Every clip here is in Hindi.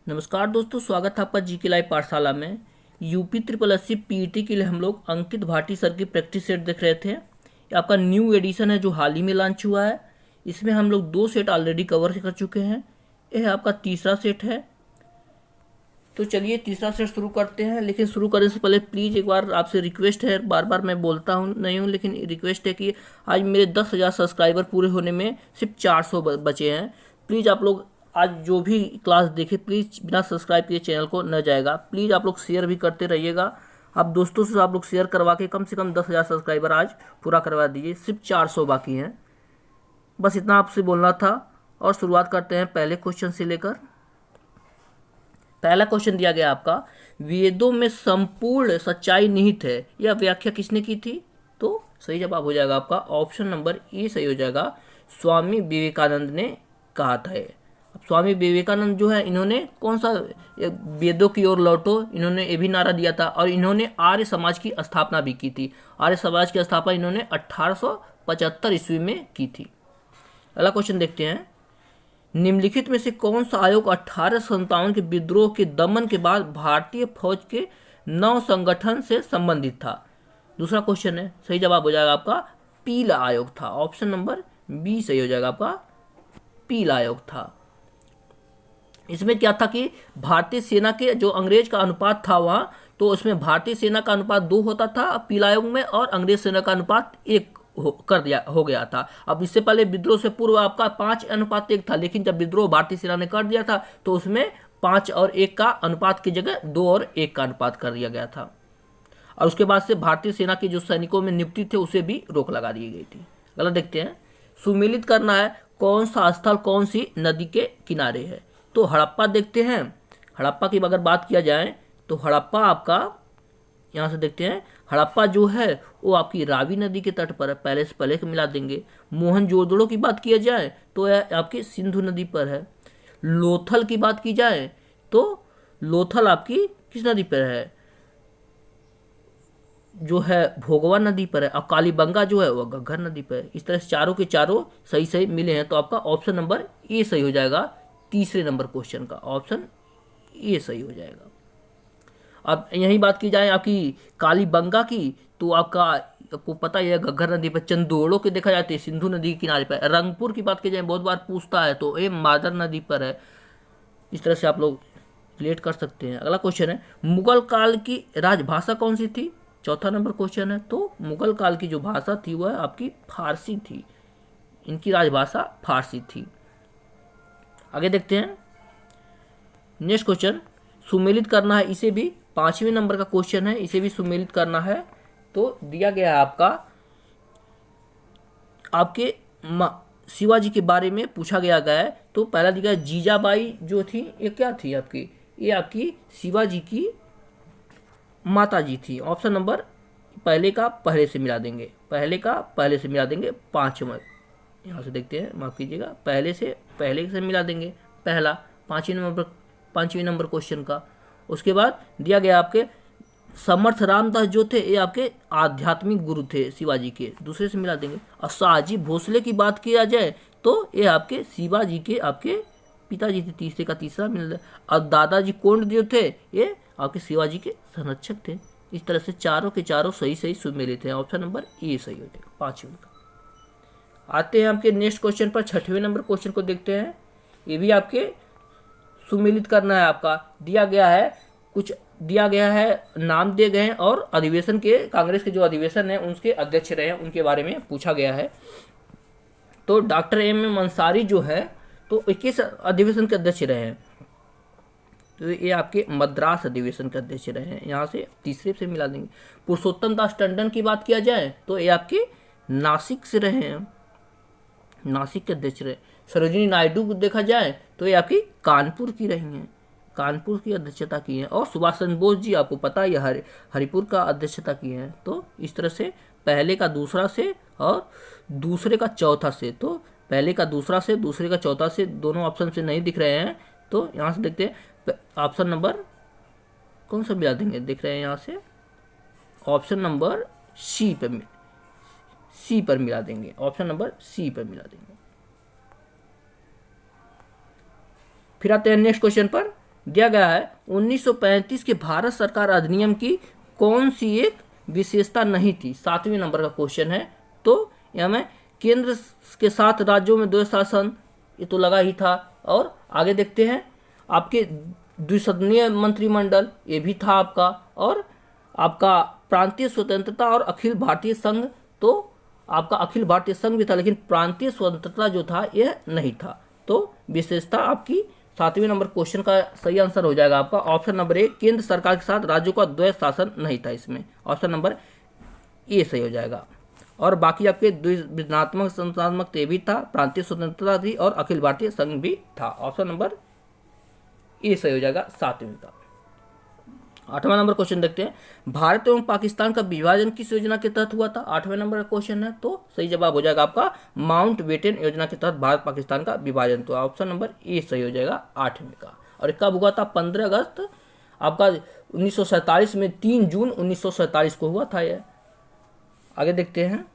नमस्कार दोस्तों, स्वागत है आपका जीके लाइव पाठशाला में। यूपी ट्रिपल एससी पीईटी के लिए हम लोग अंकित भाटी सर की प्रैक्टिस सेट देख रहे थे। ये आपका न्यू एडिशन है जो हाल ही में लॉन्च हुआ है। इसमें हम लोग 2 सेट ऑलरेडी कवर कर चुके हैं। यह आपका तीसरा सेट है। तो चलिए तीसरा सेट शुरू करते हैं, लेकिन शुरू करने से पहले प्लीज़ एक बार आपसे रिक्वेस्ट है, बार बार मैं बोलता हूँ नहीं हूँ लेकिन रिक्वेस्ट है कि आज मेरे 10,000 सब्सक्राइबर पूरे होने में सिर्फ 400 बचे हैं। प्लीज़ आप लोग आज जो भी क्लास देखे प्लीज़ बिना सब्सक्राइब किए चैनल को न जाएगा। प्लीज़ आप लोग शेयर भी करते रहिएगा। आप दोस्तों से आप लोग शेयर करवा के कम से कम 10,000 सब्सक्राइबर आज पूरा करवा दीजिए। सिर्फ 400 बाकी हैं। बस इतना आपसे बोलना था। और शुरुआत करते हैं पहले क्वेश्चन से लेकर। पहला क्वेश्चन दिया गया आपका, वेदों में संपूर्ण सच्चाई निहित है, यह व्याख्या किसने की थी? तो सही जवाब हो जाएगा आपका ऑप्शन नंबर ए सही हो जाएगा। स्वामी विवेकानंद ने कहा था। अब स्वामी विवेकानंद जो है इन्होंने कौन सा वेदों की ओर लौटो, इन्होंने ये भी नारा दिया था और इन्होंने आर्य समाज की स्थापना भी की थी। आर्य समाज की स्थापना इन्होंने 1875 ईस्वी में की थी। अगला क्वेश्चन देखते हैं, निम्नलिखित में से कौन सा आयोग 1857 के विद्रोह के दमन के बाद भारतीय फौज के नव संगठन से संबंधित था? दूसरा क्वेश्चन है, सही जवाब हो जाएगा आपका पीला आयोग था। ऑप्शन नंबर बी सही हो जाएगा आपका पीला आयोग था। इसमें क्या था कि भारतीय सेना के जो अंग्रेज का अनुपात था वहां, तो उसमें भारतीय सेना का अनुपात 2 होता था पीला आयोग में और अंग्रेज सेना का अनुपात 1 हो गया था। अब इससे पहले विद्रोह से पूर्व आपका 5:1 था, लेकिन जब विद्रोह भारतीय सेना ने कर दिया था तो उसमें 5 और 1 का अनुपात की जगह 2 और 1 का अनुपात कर दिया गया था। और उसके बाद से भारतीय सेना के जो सैनिकों में नियुक्ति थे उसे भी रोक लगा दी गई थी। अगला देखते हैं, सुमेलित करना है कौन सा स्थल कौन सी नदी के किनारे है? तो हड़प्पा देखते हैं। हड़प्पा की अगर बात किया जाए तो हड़प्पा आपका यहाँ से देखते हैं, हड़प्पा जो है वो आपकी रावी नदी के तट पर है। पहले से पहले मिला देंगे। मोहनजोदड़ो की बात किया जाए तो यह आपकी सिंधु नदी पर है। लोथल की बात की जाए तो लोथल आपकी किस नदी पर है? जो है भोगवा नदी पर है। और कालीबंगा जो है वह घग्गर नदी पर है। इस तरह से चारों के चारों सही सही मिले हैं, तो आपका ऑप्शन नंबर ए सही हो जाएगा। तीसरे नंबर क्वेश्चन का ऑप्शन ए सही हो जाएगा। अब यही बात की जाए आपकी कालीबंगा की, तो आपको पता ही है घग्गर नदी पर। चंदोड़ों के देखा जाते हैं सिंधु नदी के किनारे पर। रंगपुर की बात की जाए बहुत बार पूछता है तो ये मादर नदी पर है। इस तरह से आप लोग रिलेट कर सकते हैं। अगला क्वेश्चन है, मुगल काल की राजभाषा कौन सी थी? चौथा नंबर क्वेश्चन है। तो मुगल काल की जो भाषा थी वह आपकी फारसी थी। इनकी राजभाषा फारसी थी। आगे देखते हैं नेक्स्ट क्वेश्चन, सुमेलित करना है। इसे भी 5वें नंबर का क्वेश्चन है, इसे भी सुमेलित करना है। तो दिया गया है आपके शिवाजी के बारे में पूछा गया है। तो पहला दिया गया जीजाबाई जो थी ये क्या थी आपकी? ये आपकी शिवाजी की माता जी थी। ऑप्शन नंबर पहले का पहले से मिला देंगे, पहले का पहले से मिला देंगे। 5वां यहाँ से देखते हैं, माफ कीजिएगा, पहले से मिला देंगे पहला 5वें नंबर क्वेश्चन का। उसके बाद दिया गया आपके समर्थ रामदास जो थे ये आपके आध्यात्मिक गुरु थे शिवाजी के, दूसरे से मिला देंगे। और शाहजी भोसले की बात किया जाए तो ये आपके शिवाजी के आपके पिताजी थे, तीसरे का तीसरा मिल। और दादाजी कोंड जो थे ये आपके शिवाजी के संरक्षक थे। इस तरह से चारों के चारों सही सही सुमेलित हैं। ऑप्शन नंबर ए सही हो जाएगा 5वें का। आते हैं आपके नेक्स्ट क्वेश्चन पर। 6वें नंबर क्वेश्चन को देखते हैं। ये भी आपके सुमेलित करना है। आपका दिया गया है, कुछ दिया गया है, नाम दिए गए हैं और अधिवेशन के, कांग्रेस के जो अधिवेशन है उसके अध्यक्ष रहे हैं उनके बारे में पूछा गया है। तो डॉक्टर एम अंसारी जो है तो 21 अधिवेशन के अध्यक्ष रहे हैं। तो ये आपके मद्रास अधिवेशन के अध्यक्ष रहे हैं। यहाँ से तीसरे से मिला देंगे। पुरुषोत्तम दास टंडन की बात किया जाए तो ये आपके नासिक से रहे हैं, नासिक के अध्यक्ष रहे। सरोजिनी नायडू को देखा जाए तो ये आपकी कानपुर की रही हैं, कानपुर की अध्यक्षता की है। और सुभाष चंद्र बोस जी आपको पता है हरिपुर का अध्यक्षता की है। तो इस तरह से पहले का दूसरा से और दूसरे का चौथा से, तो पहले का दूसरा से दूसरे का चौथा से दोनों ऑप्शन से नहीं दिख रहे हैं। तो यहाँ से देखते हैं ऑप्शन नंबर कौन सा मिला देंगे, दिख रहे हैं यहाँ से ऑप्शन नंबर सी पर मिला देंगे। ऑप्शन नंबर सी पर मिला देंगे। फिर आते हैं नेक्स्ट क्वेश्चन पर। दिया गया है 1935 के भारत सरकार अधिनियम की कौन सी एक विशेषता नहीं थी। 7वें नंबर का क्वेश्चन है। तो यहाँ में केंद्र के साथ राज्यों में द्वैध शासन, ये तो लगा ही था। और आगे देखते हैं आपके द्विसदनीय मंत्रिमंडल, ये भी था आपका। और आपका प्रांतीय स्वतंत्रता और अखिल भारतीय संघ, तो आपका अखिल भारतीय संघ भी था लेकिन प्रांतीय स्वतंत्रता जो था यह नहीं था। तो विशेषता आपकी 7वें नंबर क्वेश्चन का सही आंसर हो जाएगा आपका ऑप्शन नंबर ए, केंद्र सरकार के साथ राज्यों का द्वैध शासन नहीं था। इसमें ऑप्शन नंबर ए सही हो जाएगा। और बाकी आपके द्विनात्मक संस्थात्मक ये भी था, प्रांतीय स्वतंत्रता थी और अखिल भारतीय संघ भी था। ऑप्शन नंबर ए सही हो जाएगा 7वें का। 8वां नंबर क्वेश्चन देखते हैं, भारत एवं पाकिस्तान का विभाजन किस योजना के तहत हुआ था। 8वें नंबर का क्वेश्चन है। तो सही जवाब हो जाएगा आपका माउंटबेटन योजना के तहत भारत पाकिस्तान का विभाजन। तो ऑप्शन नंबर ए सही हो जाएगा 8वें का। और कब हुआ था, 15 अगस्त आपका 1947 में, 3 जून 1947 को हुआ था यह। आगे देखते हैं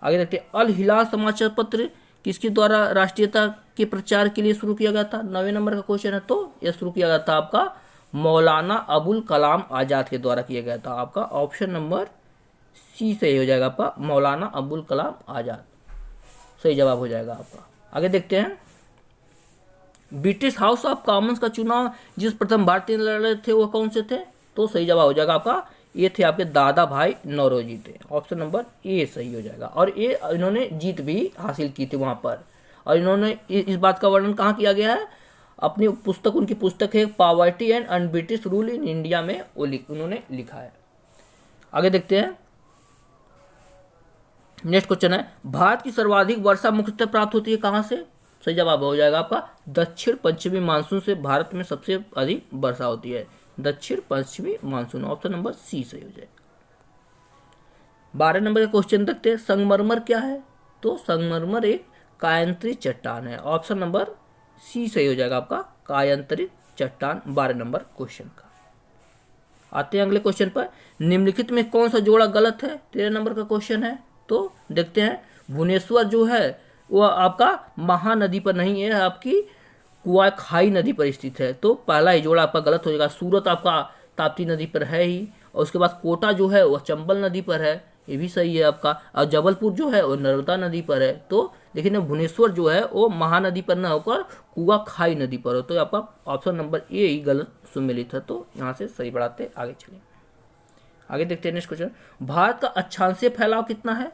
अल हिलाल समाचार पत्र किसके द्वारा राष्ट्रीयता के प्रचार के लिए शुरू किया गया था। 9वें नंबर का क्वेश्चन है। तो यह शुरू किया गया था आपका मौलाना अबुल कलाम आज़ाद के द्वारा किया गया था। आपका ऑप्शन नंबर सी सही हो जाएगा आपका, मौलाना अबुल कलाम आज़ाद सही जवाब हो जाएगा आपका। आगे देखते हैं, ब्रिटिश हाउस ऑफ कॉमन्स का चुनाव जिस प्रथम भारतीय लड़ रहे थे वो कौन से थे। तो सही जवाब हो जाएगा आपका, ये थे आपके दादा भाई नौरोजी थे। ऑप्शन नंबर ए सही हो जाएगा। और ये इन्होंने जीत भी हासिल की थी वहाँ पर। और इन्होंने इस बात का वर्णन कहाँ किया गया है, अपनी पुस्तक, उनकी पुस्तक है poverty and British rule in India में, उन्होंने लिखा है। आगे देखते हैं, नेक्स्ट क्वेश्चन है, भारत की सर्वाधिक वर्षा मुख्यतः प्राप्त होती है कहाँ से। सही जवाब हो जाएगा आपका दक्षिण पश्चिमी मानसून से भारत में सबसे अधिक वर्षा होती है, दक्षिण पश्चिमी मानसून। ऑप्शन नंबर सी सही हो जाएगा। 12 नंबर का क्वेश्चन देखते हैं, संगमरमर क्या है। तो संगमरमर एक कायांतरित चट्टान है। ऑप्शन नंबर सी सही हो जाएगा आपका, कायांतरित चट्टान। 12 नंबर क्वेश्चन का। आते हैं अगले क्वेश्चन पर, निम्नलिखित में कौन सा जोड़ा गलत है। 13 नंबर का क्वेश्चन है। तो देखते हैं, भुवनेश्वर जो है वो आपका महानदी पर नहीं है, आपकी कुआखाई नदी पर स्थित है। तो पहला ही जोड़ा आपका गलत हो जाएगा। सूरत आपका ताप्ती नदी पर है ही, और उसके बाद कोटा जो है वह चंबल नदी पर है, ये भी सही है आपका। और जबलपुर जो है वो नर्मदा नदी पर है। तो लेकिन भुवनेश्वर जो है वो महानदी पर न होकर कुआखाई नदी पर हो। तो आपका ऑप्शन नंबर ए ही गलत सुमेलित है। तो यहाँ से सही बढ़ाते आगे चलें। आगे देखते हैं नेक्स्ट क्वेश्चन, भारत का अक्षांशीय फैलाव कितना है।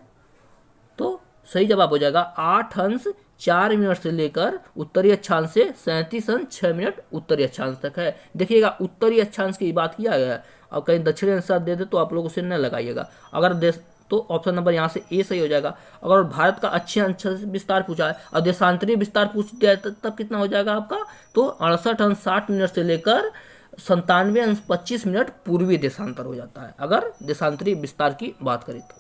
तो सही जवाब हो जाएगा 8 अंश 4 मिनट से लेकर उत्तरी अक्षांश से 37 अंश 6 मिनट उत्तरी अक्षांश तक है। देखिएगा उत्तरी अक्षांश की बात किया गया है, अब कहीं दक्षिणी अंश दे दे तो आप लोग उसे न लगाइएगा। अगर देश, तो ऑप्शन नंबर यहाँ से ए सही हो जाएगा। अगर भारत का अच्छे अंश विस्तार पूछा है और देशांतरीय विस्तार पूछ दिया है तब कितना हो जाएगा आपका। तो 68 अंश 60 मिनट से लेकर 97 अंश 25 मिनट पूर्वी देशांतर हो जाता है, अगर देशांतरीय विस्तार की बात करें तो।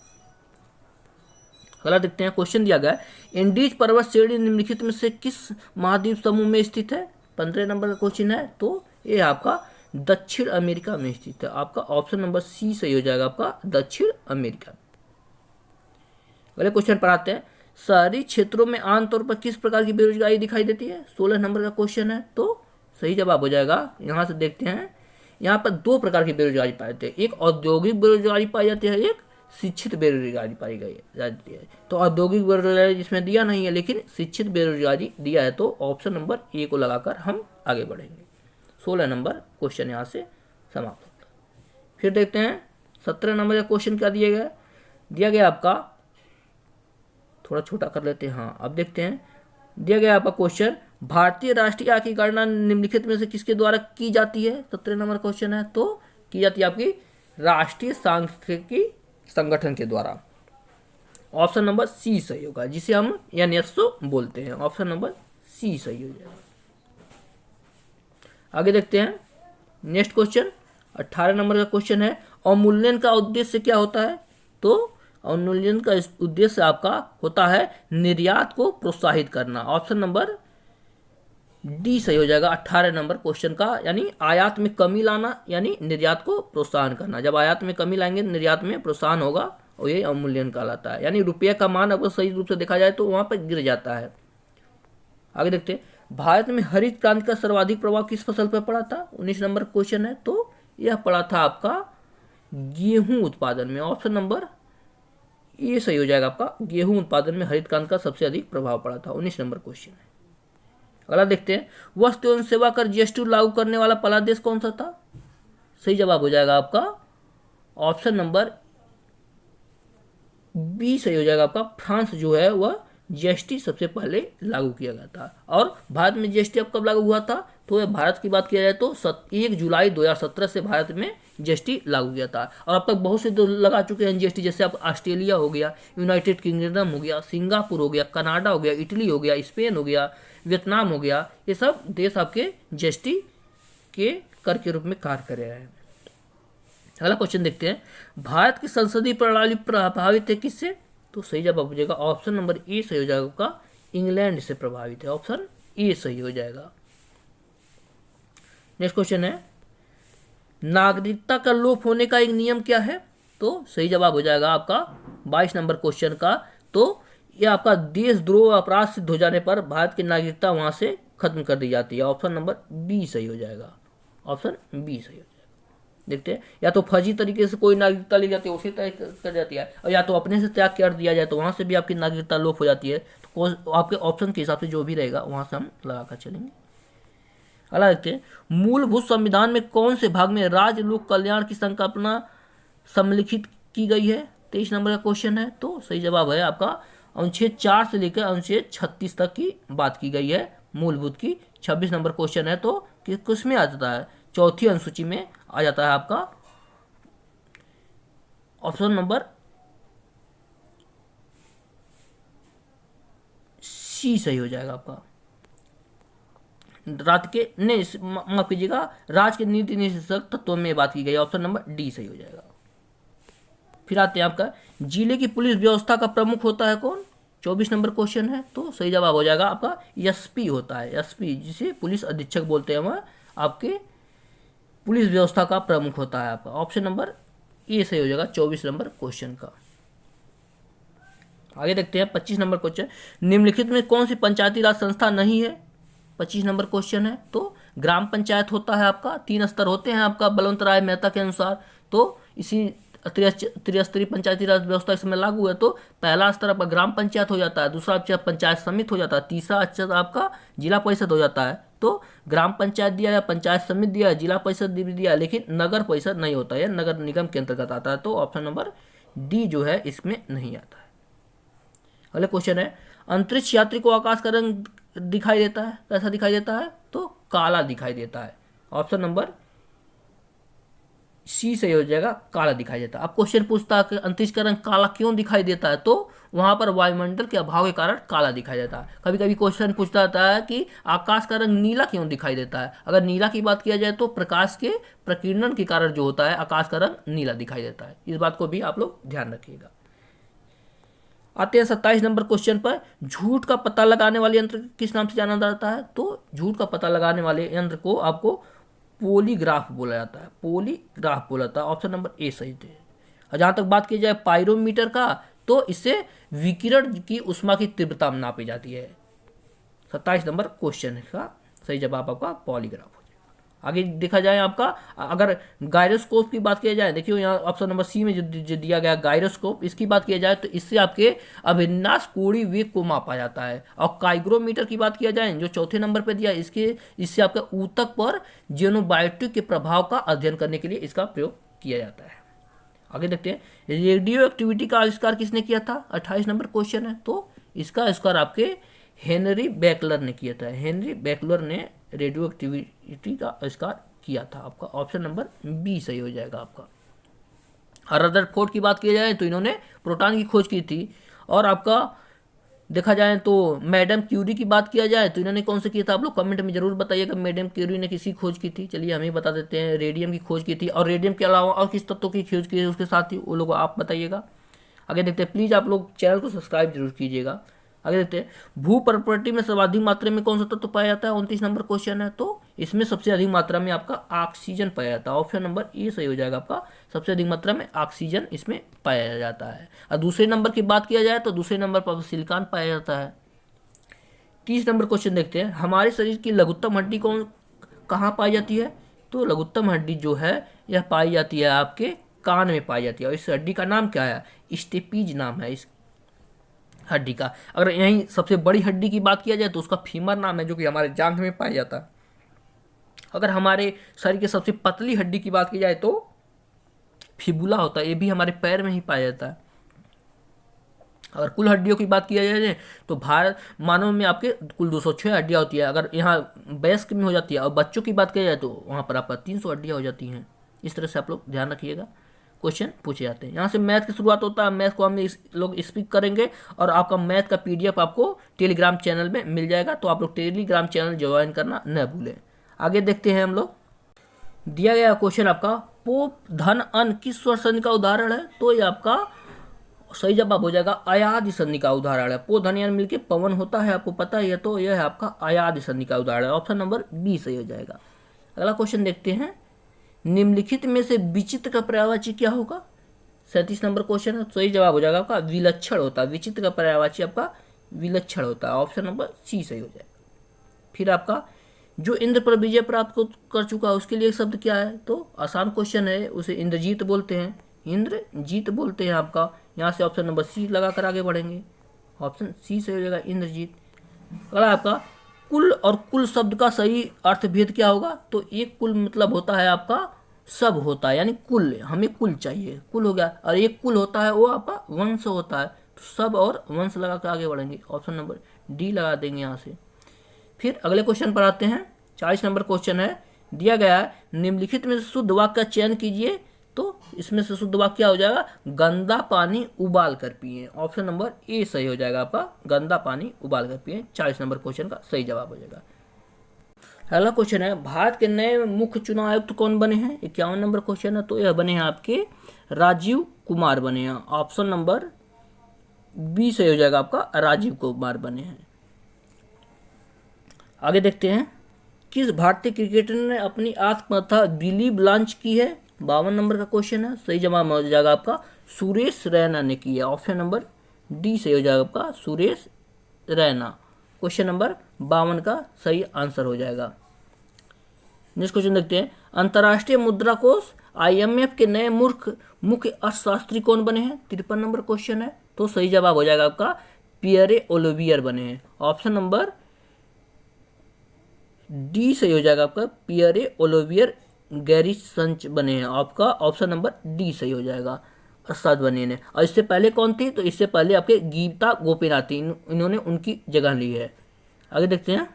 अगला देखते हैं, क्वेश्चन दिया गया है, इंडीज पर्वत श्रेणी निम्नलिखित में से किस महाद्वीप समूह में स्थित है। 15 नंबर का क्वेश्चन है। तो ये आपका दक्षिण अमेरिका में स्थित है। आपका ऑप्शन नंबर सी सही हो जाएगा आपका, दक्षिण अमेरिका। अगले क्वेश्चन पर आते हैं, शहरी क्षेत्रों में आमतौर पर किस प्रकार की बेरोजगारी दिखाई देती है। 16 नंबर का क्वेश्चन है। तो सही जवाब हो जाएगा, यहाँ से देखते हैं, यहाँ पर 2 प्रकार की बेरोजगारी पाई जाती है, एक औद्योगिक बेरोजगारी पाई जाती है, एक शिक्षित बेरोजगारी पाई गई जाती है। तो औद्योगिक बेरोजगारी जिसमें दिया नहीं है लेकिन शिक्षित बेरोजगारी दिया है। तो ऑप्शन नंबर ए को लगाकर हम आगे बढ़ेंगे। 16 नंबर क्वेश्चन यहाँ से समाप्त होता है। फिर देखते हैं 17 नंबर का क्वेश्चन क्या दिया गया आपका, थोड़ा छोटा कर लेते हैं। हाँ, अब देखते हैं, दिया गया आपका क्वेश्चन, भारतीय राष्ट्रीय आय की गणना निम्नलिखित में से किसके द्वारा की जाती है। 17 नंबर क्वेश्चन है। तो की जाती है आपकी राष्ट्रीय सांख्यिकी संगठन के द्वारा। ऑप्शन नंबर सी सही होगा, जिसे हम एनएसओ बोलते हैं। ऑप्शन नंबर सी सही हो जाएगा। आगे देखते हैं नेक्स्ट क्वेश्चन, 18 नंबर का क्वेश्चन है, अवमूल्यन का उद्देश्य क्या होता है। तो अवमूल्यन का उद्देश्य आपका होता है निर्यात को प्रोत्साहित करना। ऑप्शन नंबर डी सही हो जाएगा 18 नंबर क्वेश्चन का, यानी आयात में कमी लाना, यानी निर्यात को प्रोत्साहन करना। जब आयात में कमी लाएंगे निर्यात में प्रोत्साहन होगा और ये अवमूल्यन कहलाता है। यानी रुपये का मान अगर सही रूप से देखा जाए तो वहाँ पर गिर जाता है। आगे देखते हैं, भारत में हरित क्रांति का सर्वाधिक प्रभाव किस फसल पर पड़ा था? 19 नंबर क्वेश्चन है। तो यह पड़ा था आपका गेहूं उत्पादन में। ऑप्शन नंबर ए सही हो जाएगा आपका। गेहूं उत्पादन में हरित क्रांति का सबसे अधिक प्रभाव पड़ा था। 19 नंबर क्वेश्चन है। अगला देखते हैं, वस्तु एवं सेवा कर जीएसटी लागू करने वाला पहला देश कौन सा था? सही जवाब हो जाएगा आपका ऑप्शन नंबर बी सही हो जाएगा आपका। फ्रांस जो है वह जीएसटी सबसे पहले लागू किया गया था। और भारत में जीएसटी अब कब लागू हुआ था? तो भारत की बात किया जाए तो 1 जुलाई 2017 से भारत में जीएसटी लागू किया था। और अब तक बहुत से तो लगा चुके हैं जीएसटी, जैसे अब ऑस्ट्रेलिया हो गया, यूनाइटेड किंगडम हो गया, सिंगापुर हो गया, कनाडा हो गया, इटली हो गया, स्पेन हो गया, वियतनाम हो गया। ये सब देश आपके जीएसटी के कर के रूप में कार्य कर रहे हैं। अगला क्वेश्चन देखते हैं, भारत की संसदीय प्रणाली प्रभावित है किससे? तो सही जवाब हो जाएगा ऑप्शन नंबर ए सही हो जाएगा आपका। इंग्लैंड से प्रभावित है। ऑप्शन ए सही हो जाएगा। नेक्स्ट क्वेश्चन है, नागरिकता का लोप होने का एक नियम क्या है? तो सही जवाब हो जाएगा आपका 22 नंबर क्वेश्चन का। तो यह आपका देशद्रोह अपराध सिद्ध हो जाने पर भारत की नागरिकता वहां से खत्म कर दी जाती है। ऑप्शन नंबर बी सही हो जाएगा। ऑप्शन बी सही हो जाएगा। देखते हैं, या तो फर्जी तरीके से कोई नागरिकता ली जाती है उसी तरह कर जाती है, और या तो अपने से त्याग कर दिया जाए तो वहां से भी आपकी नागरिकता लोप हो जाती है। तो आपके ऑप्शन के हिसाब से जो भी रहेगा वहां से हम लगा कर चलेंगे। अगला देखते हैं, मूलभूत संविधान में कौन से भाग में राज्य लोक कल्याण की संकल्पना सम्मिलित की गई है? 23 नंबर का क्वेश्चन है। तो सही जवाब है आपका अनुच्छेद 4 से लेकर अनुच्छेद 36 तक की बात की गई है मूलभूत की। 26 नंबर क्वेश्चन है। तो किस में आ जाता है? चौथी अनुसूची में आ जाता है आपका। ऑप्शन नंबर सी सही हो जाएगा आपका। माफ कीजिएगा, राज्य के नीति निर्देशक तत्वों में बात की गई। ऑप्शन नंबर डी सही हो जाएगा। फिर आते हैं आपका, जिले की पुलिस व्यवस्था का प्रमुख होता है कौन? 24 नंबर क्वेश्चन है। तो सही जवाब हो जाएगा आपका एसपी होता है। एसपी जिसे पुलिस अधीक्षक बोलते हैं, वह आपके पुलिस व्यवस्था का प्रमुख होता है आपका। ऑप्शन नंबर ए सही हो जाएगा 24 नंबर क्वेश्चन का। आगे देखते हैं 25 नंबर क्वेश्चन, निम्नलिखित में कौन सी पंचायती राज संस्था नहीं है? 25 नंबर क्वेश्चन है। तो ग्राम पंचायत होता है आपका, 3 स्तर होते हैं आपका बलवंत राय मेहता के अनुसार। तो इसी त्रिस्तरीय पंचायती राज व्यवस्था इसमें लागू है। तो पहला स्तर आपका ग्राम पंचायत हो जाता है, दूसरा पंचायत समिति हो जाता है, तीसरा स्तर आपका जिला परिषद हो जाता है। तो ग्राम पंचायत दिया है, पंचायत समिति दिया है, जिला परिषद भी दिया है, लेकिन नगर परिषद नहीं होता है, नगर निगम के अंतर्गत आता है। तो ऑप्शन नंबर डी जो है इसमें नहीं आता है। अगला क्वेश्चन है, अंतरिक्ष यात्री को आकाश का रंग दिखाई देता है, कैसा दिखाई देता है? तो काला दिखाई देता है। ऑप्शन नंबर सी सही हो जाएगा, काला दिखाई देता है। अब क्वेश्चन पूछता है कि अंतरिक्ष का रंग काला क्यों दिखाई देता है? तो वहां पर वायुमंडल के अभाव के कारण काला दिखाई देता है। कभी कभी क्वेश्चन पूछता है कि आकाश का रंग नीला क्यों दिखाई देता है? अगर नीला की बात किया जाए तो प्रकाश के प्रकीर्णन के कारण जो होता है आकाश का रंग नीला दिखाई देता है। इस बात को भी आप लोग ध्यान रखिएगा। आते हैं 27 नंबर क्वेश्चन पर, झूठ का पता लगाने वाले यंत्र किस नाम से जाना जाता है? तो झूठ का पता लगाने वाले यंत्र को आपको पॉलीग्राफ बोला जाता है। पॉलीग्राफ बोला जाता है। ऑप्शन नंबर ए सही है। जहां तक बात की जाए पायरोमीटर का, तो इससे विकिरण की उष्मा की तीव्रता नापी जाती है। 27 नंबर क्वेश्चन का सही जवाब आपका पॉलीग्राफ हो जाएगा। आगे देखा जाए आपका, अगर गायरोस्कोप की बात किया जाए, देखिए यहाँ ऑप्शन नंबर सी में जो दिया गया गायरोस्कोप, इसकी बात किया जाए तो इससे आपके अभिन्यास कोणीय वेग को मापा जाता है। और काइग्रोमीटर की बात किया जाए जो चौथे नंबर पर दिया, इससे आपका ऊतक पर जेनोबायोटिक के प्रभाव का अध्ययन करने के लिए इसका प्रयोग किया जाता है। आगे देखते हैं, रेडियो एक्टिविटी का आविष्कार किसने किया था? 28 नंबर क्वेश्चन है। तो इसका आविष्कार आपके हेनरी बेकलर ने किया था। हेनरी बेकलर ने रेडियो एक्टिविटी का आविष्कार किया था। आपका ऑप्शन नंबर बी सही हो जाएगा आपका। और रदरफोर्ड की बात की जाए तो इन्होंने प्रोटॉन की खोज की थी। और आपका देखा जाए तो मैडम क्यूरी की बात किया जाए तो इन्होंने कौन से किया था? आप लोग कमेंट में जरूर बताइएगा मैडम क्यूरी ने किसी खोज की थी। चलिए हम ही बता देते हैं, रेडियम की खोज की थी। और रेडियम के अलावा और किस तत्वों की खोज की है उसके साथ ही वो लोग आप बताइएगा। आगे देखते हैं, प्लीज़ आप लोग चैनल को सब्सक्राइब जरूर कीजिएगा। आगे देखते हैं, भू प्रॉपर्टी में सर्वाधिक मात्रा में कौन सा तत्व पाया जाता है? 29 नंबर क्वेश्चन है। तो इसमें सबसे अधिक मात्रा में आपका ऑक्सीजन पाया जाता है। ऑप्शन नंबर ए सही हो जाएगा आपका। सबसे अधिक मात्रा में ऑक्सीजन इसमें पाया जाता है। और दूसरे नंबर की बात किया जाए तो दूसरे नंबर पर सिलिकॉन पाया जाता है। 30 नंबर क्वेश्चन देखते हैं, हमारे शरीर की लघुत्तम हड्डी कहाँ पाई जाती है? तो लघुत्तम हड्डी जो है यह पाई जाती है आपके कान में पाई जाती है, और इस हड्डी का नाम क्या है? स्टेपीज नाम है इस हड्डी का। अगर यहीं सबसे बड़ी हड्डी की बात किया जाए तो उसका फीमर नाम है, जो कि हमारे जांघ में पाया जाता है। अगर हमारे शरीर की सबसे पतली हड्डी की बात की जाए तो फिबुला होता है, ये भी हमारे पैर में ही पाया जाता है। अगर कुल हड्डियों की बात किया जाए तो भारत मानव में आपके कुल 206 हड्डियाँ होती है। अगर यहाँ वयस्क में हो जाती है और बच्चों की बात किया जाए तो वहाँ पर आपका 300 हड्डियाँ हो जाती हैं। इस तरह से आप लोग ध्यान रखिएगा, क्वेश्चन पूछे जाते हैं। यहाँ से मैथ की शुरुआत होता है, मैथ को हम लोग स्पीक करेंगे और आपका मैथ का PDF आपको टेलीग्राम चैनल में मिल जाएगा, तो आप लोग टेलीग्राम चैनल ज्वाइन करना न भूलें। आगे देखते हैं हम लोग। दिया गया क्वेश्चन आपका पोप धन अन किस स्वर संधि का उदाहरण है? तो ये आपका सही जवाब हो जाएगा अयादि संधि का उदाहरण है। पो धन यानी मिलके पवन होता है, आपको पता ही है, तो यह है आपका अयादि संधि का उदाहरण है। ऑप्शन नंबर बी सही हो जाएगा। अगला क्वेश्चन देखते हैं, निम्नलिखित में से विचित्र का पर्यायवाची क्या होगा? 37 नंबर क्वेश्चन है। सही जवाब हो जाएगा आपका विलक्षण होता है। विचित्र का पर्यायवाची आपका विलक्षण होता है। ऑप्शन नंबर सी सही हो जाएगा। फिर आपका जो इंद्र पर विजय प्राप्त कर चुका है उसके लिए एक शब्द क्या है? तो आसान क्वेश्चन है, उसे इंद्रजीत बोलते हैं, इंद्रजीत बोलते हैं आपका। यहाँ से ऑप्शन नंबर सी लगा कर आगे बढ़ेंगे। ऑप्शन सी सही हो जाएगा इंद्रजीत। अगला आपका कुल और कुल शब्द का सही अर्थभेद क्या होगा? तो एक कुल मतलब होता है आपका सब होता है, यानी कुल, हमें कुल चाहिए, कुल हो गया। और एक कुल होता है वो आपका वंश होता है, तो सब और वंश लगा कर आगे बढ़ेंगे। ऑप्शन नंबर डी लगा देंगे यहाँ से। फिर अगले क्वेश्चन पर आते हैं। 40 नंबर क्वेश्चन है, दिया गया है निम्नलिखित में से शुद्ध वाक्य का चयन कीजिए। तो इसमें से शुद्ध वाक्य क्या हो जाएगा? गंदा पानी उबाल कर पिए। ऑप्शन नंबर ए सही हो जाएगा आपका, गंदा पानी उबाल कर पिए। 40 नंबर क्वेश्चन का सही जवाब हो जाएगा। अगला क्वेश्चन है, भारत के नए मुख्य चुनाव आयुक्त कौन बने हैं? 51 नंबर क्वेश्चन है। तो यह बने हैं आपके राजीव कुमार बने हैं। ऑप्शन नंबर बी सही हो जाएगा आपका, राजीव कुमार बने हैं। आगे देखते हैं, किस भारतीय क्रिकेटर ने अपनी आत्मकथा बिलीव लॉन्च की है? 52 नंबर का क्वेश्चन है। सही जवाब हो जाएगा आपका सुरेश रैना ने की है। ऑप्शन नंबर डी सही हो जाएगा आपका सुरेश रैना। क्वेश्चन नंबर 52 का सही आंसर हो जाएगा। नेक्स्ट क्वेश्चन देखते हैं, अंतर्राष्ट्रीय मुद्रा कोष IMF के नए मुख्य अर्थशास्त्री कौन बने हैं? 53 नंबर क्वेश्चन है। तो सही जवाब हो जाएगा आपका पियरे ओलिवियर बने हैं। ऑप्शन नंबर डी सही हो जाएगा आपका पियरे ओलिवियर गैरिसंच बने हैं। आपका ऑप्शन नंबर डी सही हो जाएगा, अरशद बने हैं। और इससे पहले कौन थी? तो इससे पहले आपके गीता गोपीनाथ थी, इन्होंने उनकी जगह ली है। आगे देखते हैं,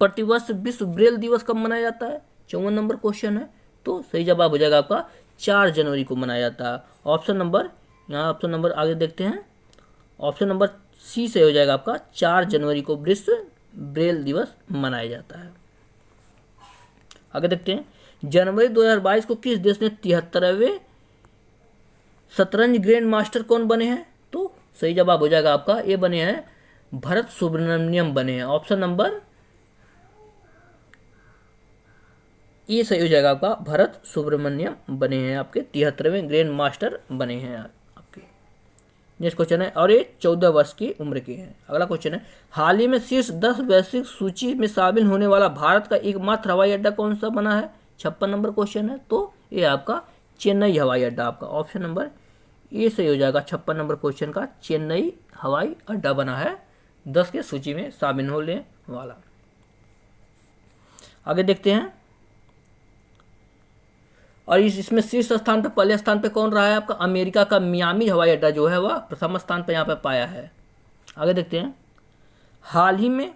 प्रतिवर्ष विश्व ब्रेल दिवस कब मनाया जाता है? 54 नंबर क्वेश्चन है। तो सही जवाब हो जाएगा आपका 4 जनवरी को मनाया जाता है। ऑप्शन नंबर आगे देखते हैं, ऑप्शन नंबर सी से हो जाएगा आपका 4 जनवरी को विश्व ब्रेल दिवस मनाया जाता है। आगे देखते हैं, जनवरी 2022 को किस देश ने 73वें शतरंज ग्रैंड मास्टर कौन बने हैं? तो सही जवाब हो जाएगा आपका ये बने हैं भरत सुब्रमण्यम बने हैं। ऑप्शन नंबर ये सही हो जाएगा आपका भरत सुब्रमण्यम बने हैं, आपके 73वें ग्रैंड मास्टर बने हैं आपके। नेक्स्ट क्वेश्चन है, और ये 14 वर्ष की उम्र के हैं। अगला क्वेश्चन है, हाल ही में शीर्ष 10 वैश्विक सूची में शामिल होने वाला भारत का एकमात्र हवाई अड्डा कौन सा बना है? 56 नंबर क्वेश्चन है। तो ये आपका चेन्नई हवाई अड्डा, आपका ऑप्शन नंबर ये सही हो जाएगा। 56 नंबर क्वेश्चन का चेन्नई हवाई अड्डा बना है 10 के सूची में शामिल होने वाला। आगे देखते हैं, और इसमें शीर्ष स्थान पे पहले स्थान पे कौन रहा है? आपका अमेरिका का मियामी हवाई अड्डा जो है वह प्रथम स्थान पे यहाँ पे पाया है। आगे देखते हैं, हाल ही में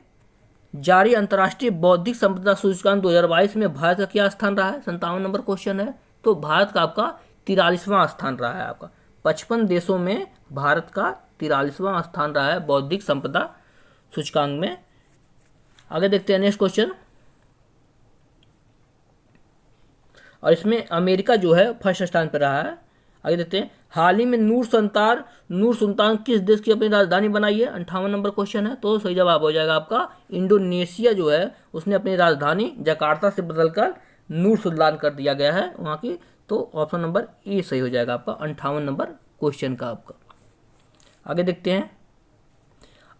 जारी अंतर्राष्ट्रीय बौद्धिक संपदा सूचकांक 2022 में भारत का क्या स्थान रहा है? 57 नंबर क्वेश्चन है। तो भारत का आपका 43वां स्थान रहा है। आपका 55 देशों में भारत का 43वां स्थान रहा है बौद्धिक संपदा सूचकांक में। आगे देखते हैं नेक्स्ट क्वेश्चन, और इसमें अमेरिका जो है फर्स्ट स्थान पर रहा है। आगे देखते हैं, हाल ही में नूर सुल्तान किस देश की अपनी राजधानी बनाई है? 58 नंबर क्वेश्चन है। तो सही जवाब हो जाएगा आपका इंडोनेशिया जो है उसने अपनी राजधानी जकार्ता से बदलकर नूर सुल्तान कर दिया गया है वहाँ की। तो ऑप्शन नंबर ए सही हो जाएगा आपका 58 नंबर क्वेश्चन का आपका। आगे देखते हैं,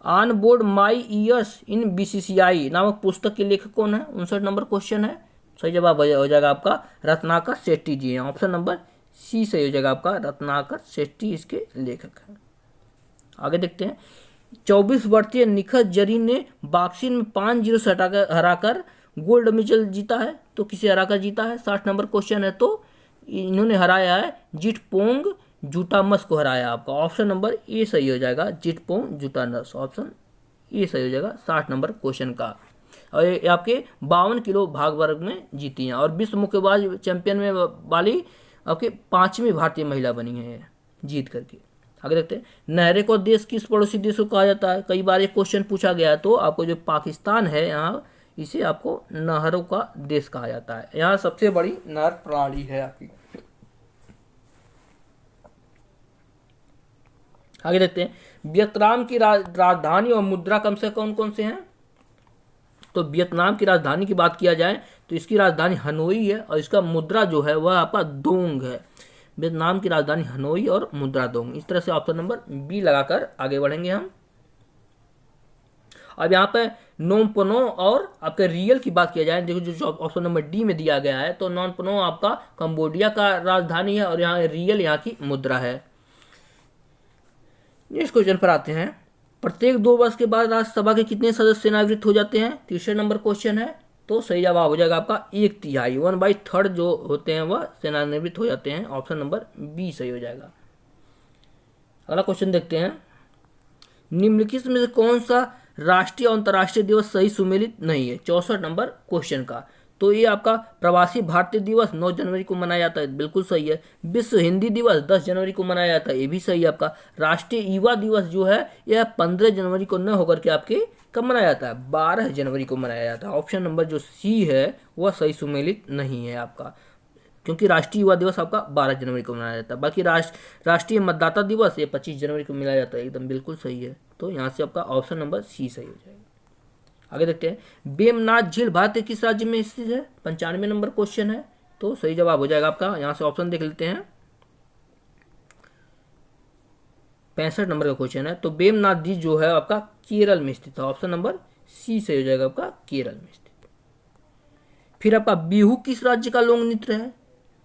on board my years in BCCI नामक पुस्तक के लेखक कौन है? 59 नंबर क्वेश्चन है। सही जवाब हो जाएगा आपका रत्नाकर शेट्टी जी हैं। ऑप्शन नंबर सी सही हो जाएगा आपका, रत्नाकर शेट्टी इसके लेखक हैं। आगे देखते हैं। 24 वर्षीय निखत जरीन ने बॉक्सिंग में 5-0 से हराकर गोल्ड मेडल जीता है। तो किसे हराकर जीता है? 60 नंबर क्वेश्चन है। तो इन्होंने हराया है जिटपोंग जूटामस को हराया आपका। ऑप्शन नंबर ए सही हो जाएगा, जिटपोंग जूटामस। ऑप्शन ए सही हो जाएगा 60 नंबर क्वेश्चन का। और ये आपके 52 किलो भाग वर्ग में जीती हैं और विश्व मुक्केबाज चैंपियन में वाली आपके 5वीं भारतीय महिला बनी है जीत करके। आगे देखते हैं। नहरें को देश किस पड़ोसी देश को कहा जाता है? कई बार ये क्वेश्चन पूछा गया है। तो आपको जो पाकिस्तान है यहाँ, इसे आपको नहरों का देश कहा जाता है। यहाँ सबसे बड़ी नहर प्रणाली है आपकी। आगे देखते हैं। वियतनाम की राजधानी और मुद्रा कम से कौन कौन से हैं? तो वियतनाम की राजधानी की बात किया जाए तो इसकी राजधानी हनोई है और इसका मुद्रा जो है वह आपका दोंग है। वियतनाम की राजधानी हनोई और मुद्रा दोंग। इस तरह से ऑप्शन नंबर बी लगाकर आगे बढ़ेंगे हम। अब यहाँ पे नोमपनो और आपके रियल की बात किया जाए, देखो जो ऑप्शन नंबर डी में दिया गया है, तो नोमपनो आपका कंबोडिया का राजधानी है और यहाँ रियल यहाँ की मुद्रा है। नेक्स्ट क्वेश्चन पर आते हैं। प्रत्येक 2 वर्ष के बाद राज्यसभा के कितने सदस्य सेवानिवृत्त हो जाते हैं? 3 नंबर क्वेश्चन है। तो सही जवाब हो जाएगा आपका 1/3, 1/3 जो होते हैं वह सेवानिवृत्त हो जाते हैं। ऑप्शन नंबर बी सही हो जाएगा। अगला क्वेश्चन देखते हैं। निम्नलिखित में से कौन सा राष्ट्रीय और अंतर्राष्ट्रीय दिवस सही सुमेलित नहीं है? 64 नंबर क्वेश्चन का। तो ये आपका प्रवासी भारतीय दिवस 9 जनवरी को मनाया जाता है, बिल्कुल सही है। विश्व हिंदी दिवस 10 जनवरी को मनाया जाता है, ये भी सही है आपका। राष्ट्रीय युवा दिवस जो है यह 15 जनवरी को न होकर के आपके कब मनाया जाता है? 12 जनवरी को मनाया जाता है। ऑप्शन नंबर जो सी है वह सही सुमेलित नहीं है आपका, क्योंकि राष्ट्रीय युवा दिवस आपका 12 जनवरी को मनाया जाता है। बाकी राष्ट्रीय मतदाता दिवस ये 25 जनवरी को मनाया जाता है, एकदम बिल्कुल सही है। तो यहाँ से आपका ऑप्शन नंबर सी सही हो जाएगा। आगे देखते हैं। बेमनाथ झील भारत के किस राज्य में स्थित है? 95 नंबर क्वेश्चन है। तो सही जवाब हो जाएगा आपका, यहाँ से ऑप्शन देख लेते हैं। 65 नंबर का क्वेश्चन है। तो बेमनाथ झील जो है आपका केरल में स्थित है। ऑप्शन नंबर सी सही हो जाएगा आपका, केरल में स्थित। फिर आपका बिहू किस राज्य का लोक नृत्य है?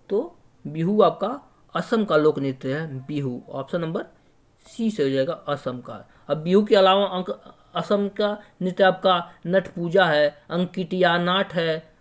तो बिहू आपका असम का लोक नृत्य है, बिहू। ऑप्शन नंबर सी से हो जाएगा, असम का। अब बिहू के अलावा असम का नृत्य आपका नट पूजा है, अंकिटिया नाट है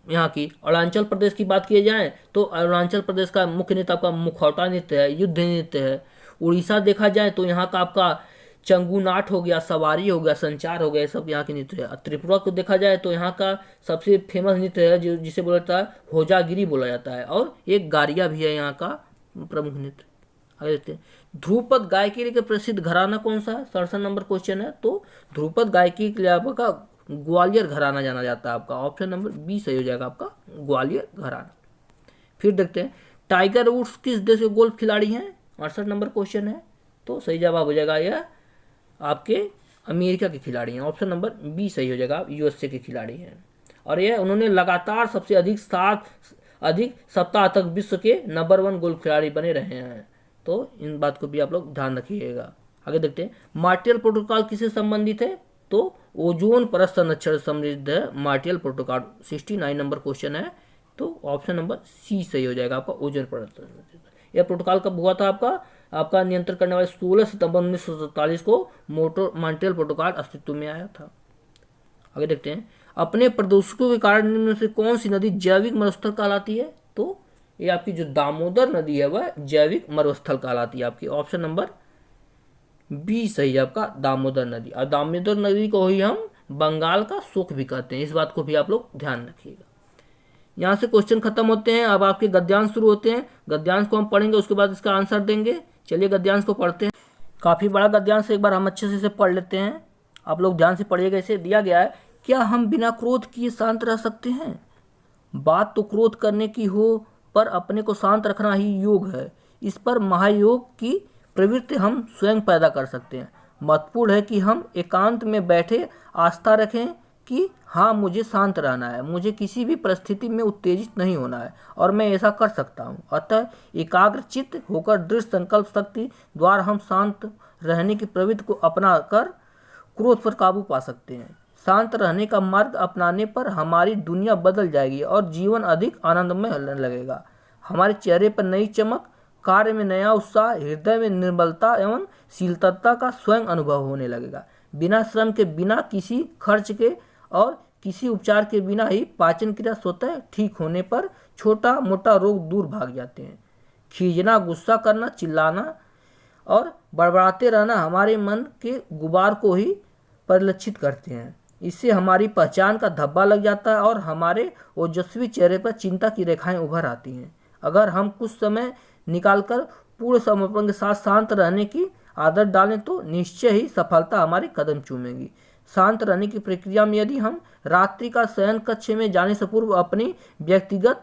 यहाँ की। अरुणाचल प्रदेश की बात की जाए तो अरुणाचल प्रदेश का मुख्य नृत्य आपका मुखौटा नृत्य है, युद्ध नृत्य है। उड़ीसा देखा जाए तो यहाँ का आपका चंगू नाट हो गया, सवारी हो गया, संचार हो गया, ये सब यहाँ के नृत्य है। त्रिपुरा को देखा जाए तो यहाँ का सबसे फेमस नृत्य है जिसे बोला जाता है होजागिरी बोला जाता है, और एक गारिया भी है यहाँ का प्रमुख नृत्य। आगे देखते हैं। ध्रुपद गायकी के प्रसिद्ध घराना कौन सा है? 67 नंबर क्वेश्चन है। तो ध्रुपद गायकी के लिए आपका ग्वालियर घराना जाना जाता है आपका। ऑप्शन नंबर बी सही हो जाएगा आपका, ग्वालियर घराना। फिर देखते हैं। टाइगर वुड्स किस देश के गोल्फ खिलाड़ी हैं? 68 नंबर क्वेश्चन है। तो सही जवाब हो जाएगा यह आपके अमेरिका के खिलाड़ी हैं। ऑप्शन नंबर बी सही हो जाएगा, यूएसए के खिलाड़ी हैं। और यह उन्होंने लगातार सबसे अधिक सप्ताह तक विश्व के नंबर 1 गोल्फ खिलाड़ी बने रहे हैं। तो इन बात को भी आप लोग ध्यान रखिएगा। आगे देखते हैं। मार्टियल प्रोटोकॉल किससे संबंधित है? तो ओजोन परत संरक्षण से संबंधित है मार्टियल प्रोटोकॉल। 69 नंबर क्वेश्चन है। तो ऑप्शन नंबर सी सही हो जाएगा आपका, ओजोन परत। यह प्रोटोकॉल कब हुआ था आपका नियंत्रण करने वाले 16 सितंबर 1947 को मॉन्ट्रियल प्रोटोकॉल अस्तित्व में आया था। आगे देखते हैं। अपने प्रदूषकों के कारण इनमें से कौन सी नदी जैविक मरुस्थल कहलाती है? तो ये आपकी जो दामोदर नदी है वह जैविक मरुस्थल कहलाती है आपकी। ऑप्शन नंबर बी सही है आपका, दामोदर नदी। और दामोदर नदी को ही हम बंगाल का सुख भी कहते हैं, इस बात को भी आप लोग ध्यान रखिएगा। यहाँ से क्वेश्चन खत्म होते हैं। अब आपके गद्यांश शुरू होते हैं। गद्यांश को हम पढ़ेंगे, उसके बाद इसका आंसर देंगे। चलिए गद्यांश को पढ़ते हैं। काफ़ी बड़ा गद्यांश, एक बार हम अच्छे से इसे पढ़ लेते हैं। आप लोग ध्यान से पढ़िएगा। इसे दिया गया है, क्या हम बिना क्रोध किए शांत रह सकते हैं? बात तो क्रोध करने की हो, पर अपने को शांत रखना ही योग है। इस पर महायोग की प्रवृत्ति हम स्वयं पैदा कर सकते हैं। महत्वपूर्ण है कि हम एकांत में बैठे आस्था रखें कि हाँ, मुझे शांत रहना है, मुझे किसी भी परिस्थिति में उत्तेजित नहीं होना है और मैं ऐसा कर सकता हूँ। अतः एकाग्रचित्त होकर दृढ़ संकल्प शक्ति द्वारा हम शांत रहने की प्रवृत्ति को अपना कर क्रोध पर काबू पा सकते हैं। शांत रहने का मार्ग अपनाने पर हमारी दुनिया बदल जाएगी और जीवन अधिक आनंदमय लगेगा। हमारे चेहरे पर नई चमक, कार्य में नया उत्साह, हृदय में निर्मलता एवं शीलता का स्वयं अनुभव होने लगेगा। बिना श्रम के, बिना किसी खर्च के और किसी उपचार के बिना ही पाचन क्रिया स्वतः ठीक होने पर छोटा मोटा रोग दूर भाग जाते हैं। खींचना, गुस्सा करना, चिल्लाना और बड़बड़ाते रहना हमारे मन के गुबार को ही परिलक्षित करते हैं। इससे हमारी पहचान का धब्बा लग जाता है और हमारे ओजस्वी चेहरे पर चिंता की रेखाएं उभर आती हैं। अगर हम कुछ समय निकालकर पूर्ण समर्पण के साथ शांत रहने की आदत डालें तो निश्चय ही सफलता हमारे कदम चूमेगी। शांत रहने की प्रक्रिया में यदि हम रात्रि का शयन कक्ष में जाने से पूर्व अपनी व्यक्तिगत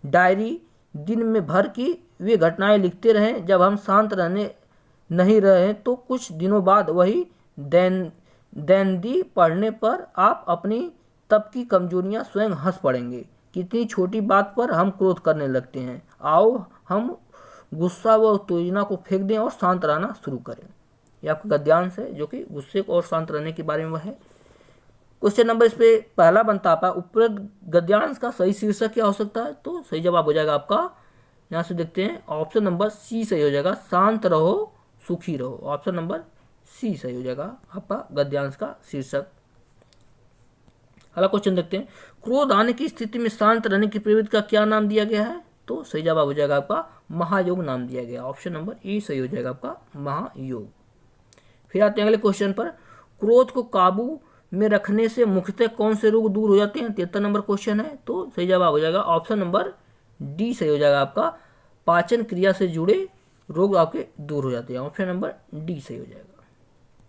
डायरी दिन में भर की वे घटनाएं लिखते रहें जब हम शांत रहने नहीं रहे, तो कुछ दिनों बाद वही दैनिक पढ़ने पर आप अपनी तब की कमजोरियां स्वयं हंस पड़ेंगे। कितनी छोटी बात पर हम क्रोध करने लगते हैं। आओ हम गुस्सा व उत्तेजना को फेंक दें और शांत रहना शुरू करें। यह आपका गद्यांश है जो कि गुस्से और शांत रहने के बारे में है। क्वेश्चन नंबर इस पे पहला बनता है, उपरोक्त गद्यांश का सही शीर्षक क्या हो सकता है? तो सही जवाब हो जाएगा आपका, यहाँ से देखते हैं, ऑप्शन नंबर सी सही हो जाएगा, शांत रहो सुखी रहो। ऑप्शन नंबर सी सही हो जाएगा आपका गद्यांश का शीर्षक। अगला क्वेश्चन देखते हैं, क्रोध आने की स्थिति में शांत रहने की प्रवृत्ति का क्या नाम दिया गया है? तो सही जवाब हो जाएगा आपका महायोग नाम दिया गया। ऑप्शन नंबर ए सही हो जाएगा आपका महायोग। फिर आते हैं अगले क्वेश्चन पर, क्रोध को काबू में रखने से मुख्यतः कौन से रोग दूर हो जाते हैं? 73 नंबर क्वेश्चन है। तो सही जवाब हो जाएगा ऑप्शन नंबर डी सही हो जाएगा आपका, पाचन क्रिया से जुड़े रोग आपके दूर हो जाते हैं। ऑप्शन नंबर डी सही हो जाएगा।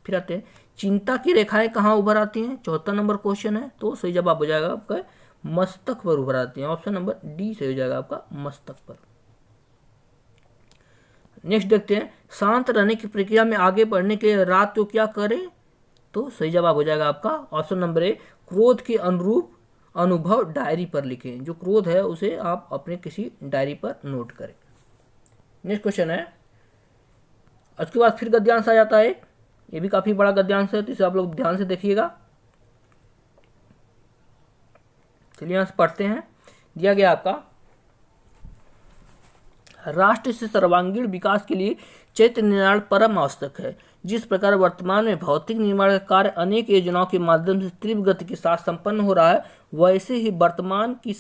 फिर आते हैं, चिंता की रेखाएं कहाँ उभर आती हैं? 74 नंबर क्वेश्चन है। तो सही जवाब हो जाएगा आपका मस्तक पर उभर आती हैं। ऑप्शन नंबर डी सही हो जाएगा आपका मस्तक पर। नेक्स्ट देखते हैं, शांत रहने की प्रक्रिया में आगे बढ़ने के लिए रात को क्या करें? तो सही जवाब हो जाएगा आपका ऑप्शन नंबर ए, क्रोध के अनुरूप अनुभव डायरी पर लिखें। जो क्रोध है उसे आप अपने किसी डायरी पर नोट करें। नेक्स्ट क्वेश्चन है, उसके बाद फिर गद्यांश आ जाता है। ये भी काफी बड़ा गद्यांश है, तो इसे आप लोग ध्यान से देखिएगा। चलिए यहां से पढ़ते हैं। दिया गया आपका, राष्ट्र से सर्वांगीण विकास के लिए चैत्य निर्माण परम आवश्यक है। जिस प्रकार वर्तमान में भौतिक निर्माण का कार्य अनेक योजनाओं के माध्यम से तीव्र गति के साथ संपन्न हो रहा है, वैसे ही वर्तमान की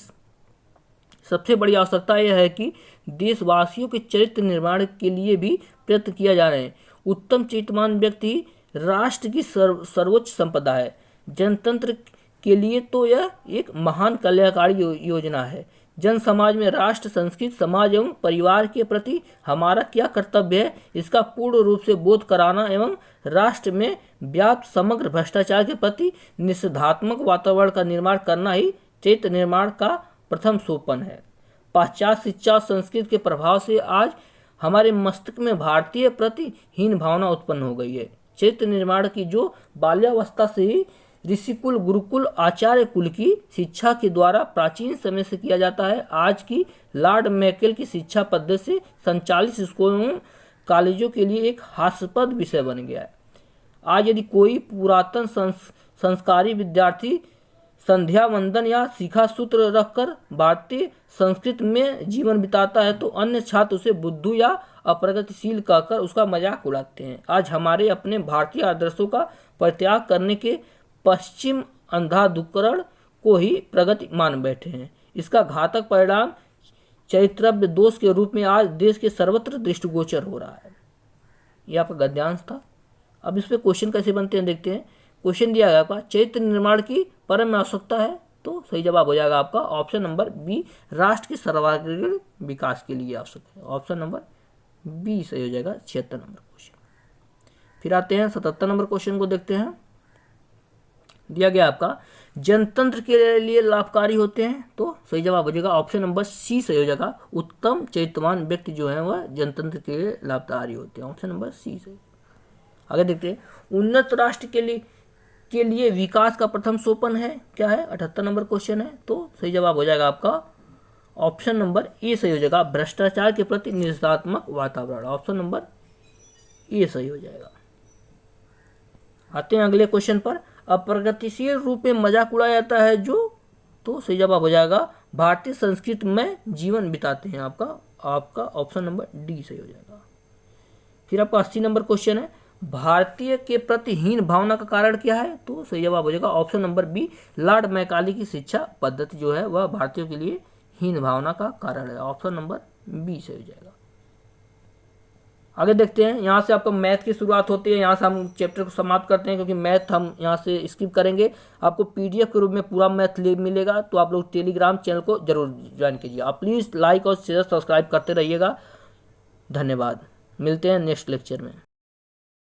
सबसे बड़ी आवश्यकता यह है कि देशवासियों के चरित्र निर्माण के लिए भी प्रयत्न किया जा रहे हैं। उत्तम चरित्रवान व्यक्ति राष्ट्र की सर्वोच्च संपदा है। जनतंत्र के लिए तो यह एक महान कल्याणकारी योजना है। जन समाज में राष्ट्र, संस्कृति, समाज एवं परिवार के प्रति हमारा क्या कर्तव्य है, इसका पूर्ण रूप से बोध कराना एवं राष्ट्र में व्याप्त समग्र भ्रष्टाचार के प्रति निषेधात्मक वातावरण का निर्माण करना ही चरित्र निर्माण का प्रथम सोपान है। पाश्चात्य शिक्षा और संस्कृति के प्रभाव से आज हमारे मस्तिष्क में भारतीय प्रति हीन भावना उत्पन्न हो गई है। चरित्र निर्माण की जो बाल्यावस्था से ही ऋषिकुल, गुरुकुल, आचार्य कुल की शिक्षा के द्वारा प्राचीन समय से किया जाता है, आज की लॉर्ड मैकेल की शिक्षा पद्धति से संचालित स्कूलों कॉलेजों के लिए एक हास्यास्पद विषय बन गया है। आज यदि कोई पुरातन संस्कारी विद्यार्थी संध्या वंदन या शिखा सूत्र रखकर भारतीय संस्कृति में जीवन बिताता है, तो अन्य छात्र उसे बुद्धू या अप्रगतिशील कहकर उसका मजाक उड़ाते हैं। आज हमारे अपने भारतीय आदर्शों का परित्याग करने के पश्चिम अंधाधुकरण को ही प्रगति मान बैठे हैं। इसका घातक परिणाम चरित्रव्य दोष के रूप में आज देश के सर्वत्र दृष्टिगोचर हो रहा है। यह आपका गद्यांश था। अब इस पे क्वेश्चन कैसे बनते हैं देखते हैं। क्वेश्चन दिया गया आपका, चरित्र निर्माण की परम आवश्यकता है। तो सही जवाब हो जाएगा आपका ऑप्शन नंबर बी, राष्ट्र के सर्वांगीण विकास के लिए आवश्यक है। ऑप्शन नंबर बी सही हो जाएगा 76 नंबर क्वेश्चन। फिर आते हैं 77 नंबर क्वेश्चन को देखते हैं। दिया गया आपका, जनतंत्र के लिए लाभकारी होते हैं। तो सही जवाब हो जाएगा ऑप्शन नंबर सी सही हो जाएगा, उत्तम चरित्रवान व्यक्ति जो है वह जनतंत्र के लिए लाभकारी होते हैं। ऑप्शन नंबर सी सही। आगे देखते हैं, उन्नत राष्ट्र के लिए विकास का प्रथम सोपान है क्या है? 78 नंबर क्वेश्चन है। तो सही जवाब हो जाएगा आपका ऑप्शन नंबर ए सही हो जाएगा, भ्रष्टाचार के प्रति निषेधात्मक वातावरण। ऑप्शन नंबर ए सही हो जाएगा। आते हैं अगले क्वेश्चन पर। अप्रगतिशील रूप में मजाक उड़ाया जाता है जो, तो सही जवाब हो जाएगा भारतीय संस्कृति में जीवन बिताते हैं। आपका ऑप्शन नंबर डी सही हो जाएगा। फिर आपका 80 नंबर क्वेश्चन है, भारतीय के प्रति हीन भावना का कारण क्या है? तो सही जवाब हो जाएगा option number B, Lord Macaulay की शिक्षा पद्धति जो है वह भारतीयों के लिए हीन भावना का कारण है। ऑप्शन नंबर बी सही हो जाएगा। आगे देखते हैं, यहाँ से आपका मैथ की शुरुआत होती है। यहाँ से हम चैप्टर को समाप्त करते हैं, क्योंकि मैथ हम यहाँ से स्किप करेंगे। आपको पीडीएफ के रूप में पूरा मैथ मिलेगा, तो आप लोग टेलीग्राम चैनल को जरूर ज्वाइन कीजिए। आप प्लीज़ लाइक और शेयर सब्सक्राइब करते रहिएगा। धन्यवाद। मिलते हैं नेक्स्ट लेक्चर में।